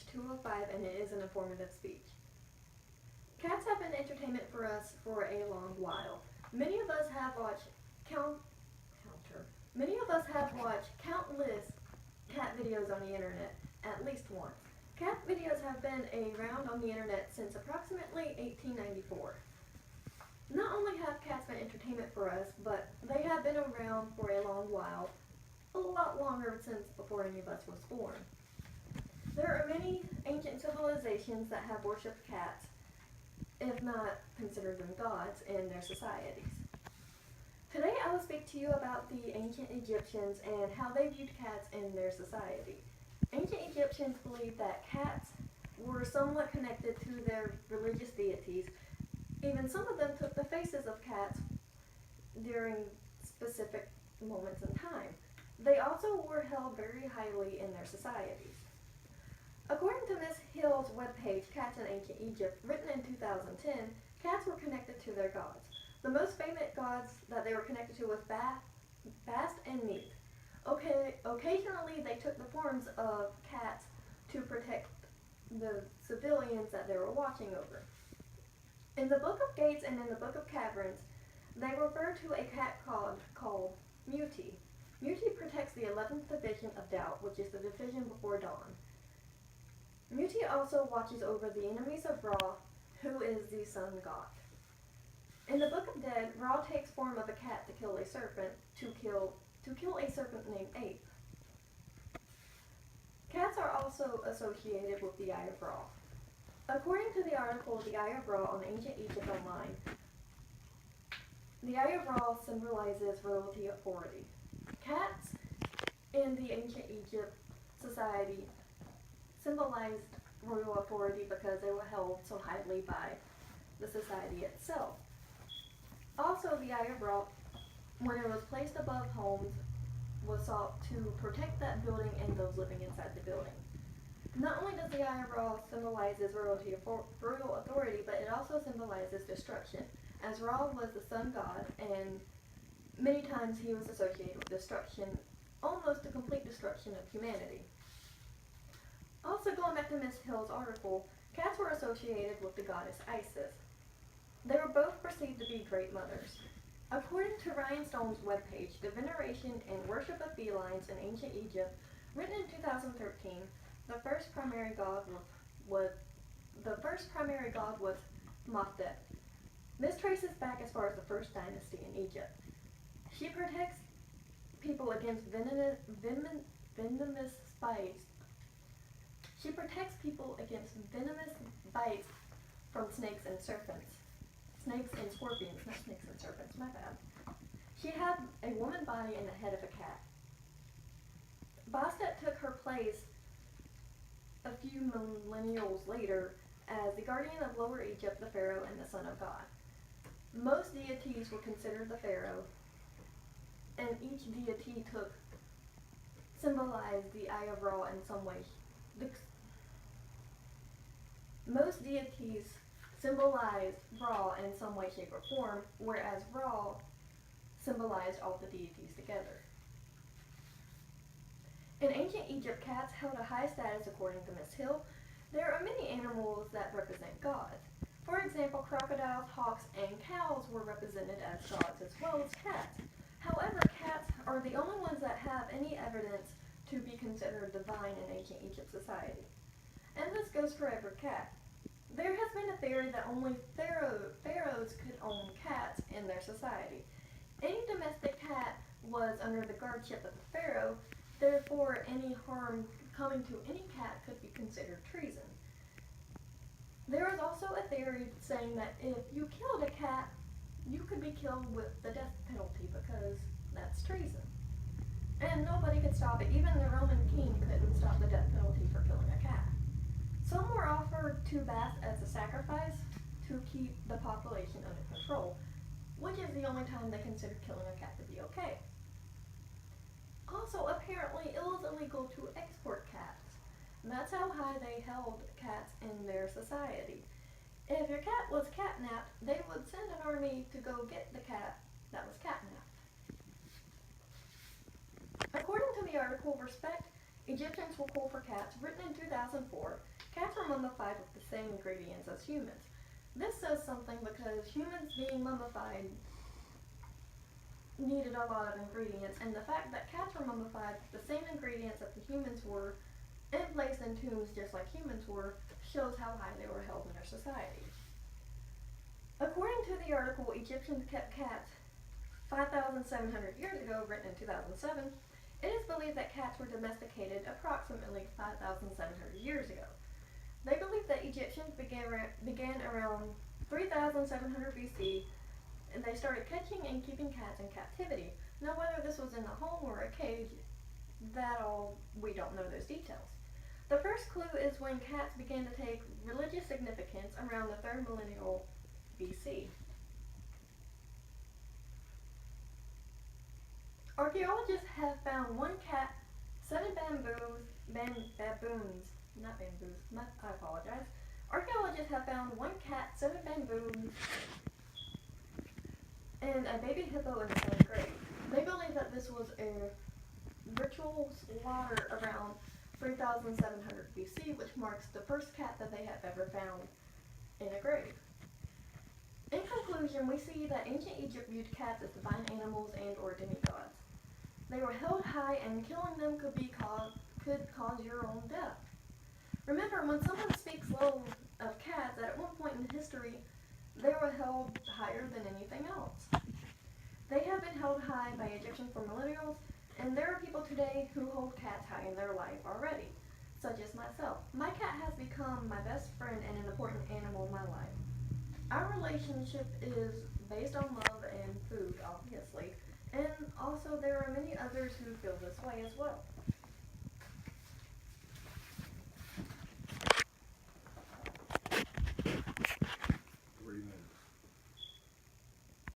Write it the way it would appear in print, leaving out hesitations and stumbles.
page 205, and it is an informative speech. Cats have been entertainment for us for a long while. Many of us have watched countless cat videos on the internet, at least once. Cat videos have been around on the internet since approximately 1894. Not only have cats been entertainment for us, but they have been around for a long while, a lot longer since before any of us was born. There are many ancient civilizations that have worshipped cats, if not considered them gods, in their societies. Today I will speak to you about the ancient Egyptians and how they viewed cats in their society. Ancient Egyptians believed that cats were somewhat connected to their religious deities. Even some of them took the faces of cats during specific moments in time. They also were held very highly in their societies. According to Ms. Hill's webpage, Cats in Ancient Egypt, written in 2010, cats were connected to their gods. The most famous gods that they were connected to was Bast and Neith. Occasionally, they took the forms of cats to protect the civilians that they were watching over. In the Book of Gates and in the Book of Caverns, they refer to a cat called Muti. Muti protects the 11th division of Doubt, which is the division before dawn. Muti also watches over the enemies of Ra, who is the sun god. In the Book of Dead, Ra takes form of a cat to kill a serpent, to kill a serpent named Ape. Cats are also associated with the Eye of Ra. According to the article The Eye of Ra on Ancient Egypt Online, the Eye of Ra symbolizes royalty authority. Cats in the ancient Egypt society symbolized royal authority because they were held so highly by the society itself. Also, the Eye of Ra, when it was placed above homes, was sought to protect that building and those living inside the building. Not only does the Eye of Ra symbolizes royal authority, but it also symbolizes destruction, as Ra was the sun god, and many times he was associated with destruction, almost the complete destruction of humanity. Also, going back to Ms. Hill's article, cats were associated with the goddess Isis. They were both perceived to be great mothers. According to Ryan Stone's webpage, The Veneration and Worship of Felines in Ancient Egypt, written in 2013, the first primary god was Mafdet. This traces back as far as the first dynasty in Egypt. She protects people against venomous bites. She protects people against venomous bites from snakes and serpents. Snakes and scorpions, not snakes and serpents, my bad. She had a woman body and the head of a cat. Bastet took her place a few millennials later as the guardian of Lower Egypt, the Pharaoh, and the Son of God. Most deities were considered the Pharaoh, and each deity symbolized the Eye of Ra in some way. Most deities symbolized Ra in some way, shape, or form, whereas Ra symbolized all the deities together. In ancient Egypt, cats held a high status according to Ms. Hill. There are many animals that represent gods. For example, crocodiles, hawks, and cows were represented as gods as well as cats. However, cats are the only ones that have any evidence to be considered divine in ancient Egypt society. And this goes for every cat. There has been a theory that only pharaohs could own cats in their society. Any domestic cat was under the guardianship of the pharaoh, therefore any harm coming to any cat could be considered treason. There is also a theory saying that if you killed a cat, you could be killed with the death penalty because that's treason. And nobody could stop it. Even the Roman king couldn't stop the death penalty for killing a cat. Some were offered to Bast as a sacrifice to keep the population under control, which is the only time they considered killing a cat to be okay. Also, apparently, it was illegal to export cats. And that's how high they held cats in their society. If your cat was catnapped, they would send an army to go get the cat that was catnapped. According to the article Respect Egyptians Will Call for Cats, written in 2004, cats were mummified with the same ingredients as humans. This says something because humans being mummified needed a lot of ingredients, and the fact that cats were mummified with the same ingredients that the humans were and placed in tombs just like humans were shows how high they were held in their society. According to the article Egyptians Kept Cats 5,700 Years Ago, written in 2007, it is believed that cats were domesticated approximately 5,700 years ago. They believe that Egyptians began around 3,700 BC, and they started catching and keeping cats in captivity. Now, whether this was in a home or a cage, we don't know those details. The first clue is when cats began to take religious significance around the 3rd millennial BC. Archaeologists have found one cat, 7 I apologize. Archaeologists have found one cat, 7 baboons, and a baby hippo in the same grave. They believe that this was a ritual slaughter around 3,700 BC, which marks the first cat that they have ever found in a grave. In conclusion, we see that ancient Egypt viewed cats as divine animals and or demigods. They were held high, and killing them could cause your own death. Remember, when someone speaks low of cats, at one point in history, they were held higher than anything else. They have been held high by Egyptians for millennials, and there are people today who hold cats high in their life already, such as myself. My cat has become my best friend and an important animal in my life. Our relationship is based on love and food, obviously, and also there are many others who feel this way as well.